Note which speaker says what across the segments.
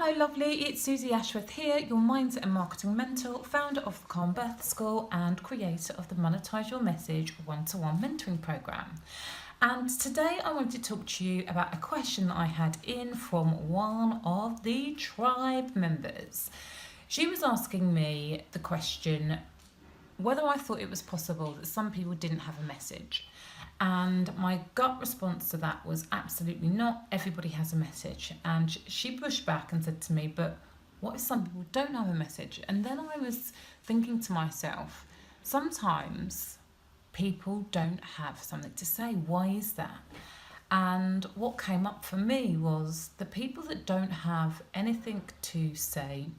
Speaker 1: Hello lovely, it's Susie Ashworth here, your mindset and marketing mentor, founder of the Calm Birth School and creator of the Monetize Your Message one-to-one mentoring program. And today I want to talk to you about a question that I had in from one of the tribe members. She was asking me the question whether I thought it was possible that some people didn't have a message. And my gut response to that was absolutely not. Everybody has a message. And she pushed back and said to me, but what if some people don't have a message? And then I was thinking to myself, sometimes people don't have something to say. Why is that? And what came up for me was the people that don't have anything to say,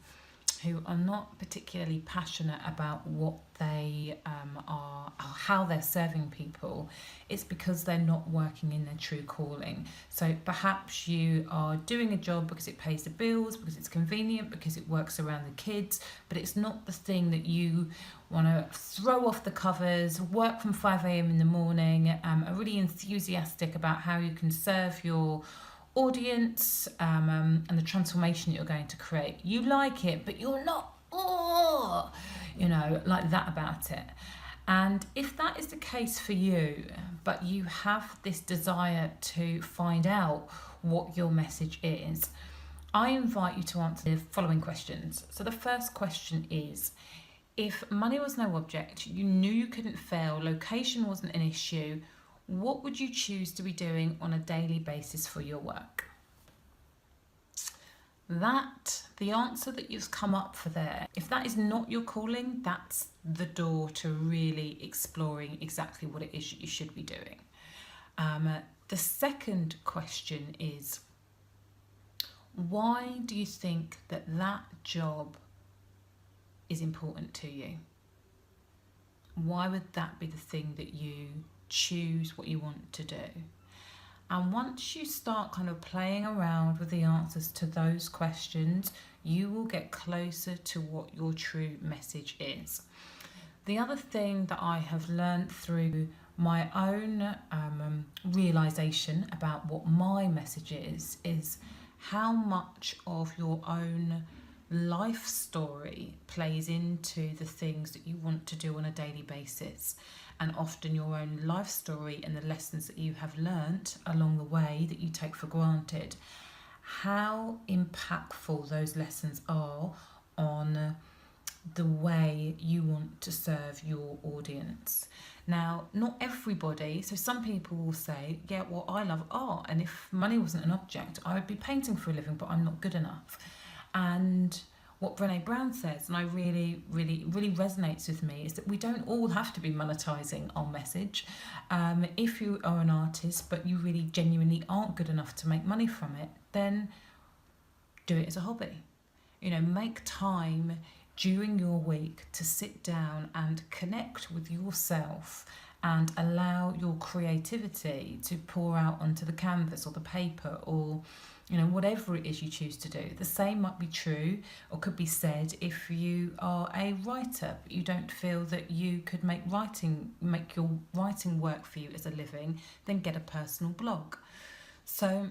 Speaker 1: who are not particularly passionate about what they are, or how they're serving people, it's because they're not working in their true calling. So perhaps you are doing a job because it pays the bills, because it's convenient, because it works around the kids, but it's not the thing that you want to throw off the covers, work from 5 a.m. in the morning, are really enthusiastic about how you can serve your audience and the transformation that you're going to create. You like it, but you're not, like that about it. And if that is the case for you, but you have this desire to find out what your message is, I invite you to answer the following questions. So the first question is, if money was no object, you knew you couldn't fail, location wasn't an issue, what would you choose to be doing on a daily basis for your work? The answer that you've come up for there, if that is not your calling, that's the door to really exploring exactly what it is you should be doing. The second question is, why do you think that job is important to you? Why would that be the thing that you choose what you want to do? And once you start kind of playing around with the answers to those questions, you will get closer to what your true message is. The other thing that I have learned through my own realization about what my message is how much of your own life story plays into the things that you want to do on a daily basis. And often your own life story and the lessons that you have learnt along the way that you take for granted, how impactful those lessons are on the way you want to serve your audience. Now, not everybody, so some people will say, yeah, well, I love art, and if money wasn't an object, I would be painting for a living, but I'm not good enough. And what Brené Brown says, and I really resonates with me, is that we don't all have to be monetizing our message. If you are an artist, but you really genuinely aren't good enough to make money from it, then do it as a hobby. Make time during your week to sit down and connect with yourself and allow your creativity to pour out onto the canvas or the paper or whatever it is you choose to do. The same might be true or could be said if you are a writer, but you don't feel that you could make your writing work for you as a living, then get a personal blog. So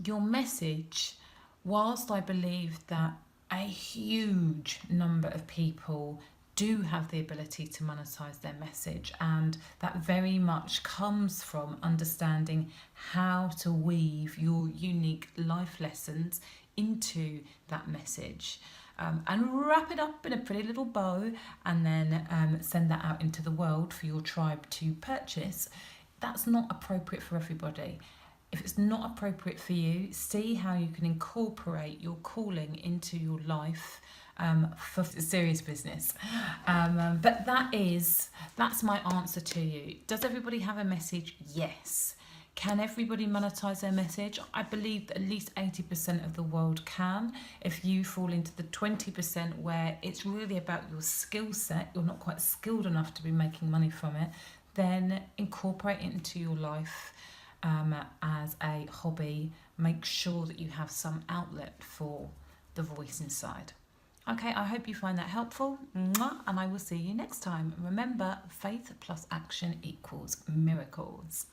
Speaker 1: your message, whilst I believe that a huge number of people do have the ability to monetize their message, and that very much comes from understanding how to weave your unique life lessons into that message and wrap it up in a pretty little bow and then send that out into the world for your tribe to purchase. That's not appropriate for everybody. If it's not appropriate for you, see how you can incorporate your calling into your life for serious business. But that's my answer to you. Does everybody have a message? Yes. Can everybody monetize their message? I believe that at least 80% of the world can. If you fall into the 20% where it's really about your skill set, you're not quite skilled enough to be making money from it, then incorporate it into your life as a hobby. Make sure that you have some outlet for the voice inside. Okay, I hope you find that helpful, and I will see you next time. Remember, faith plus action equals miracles.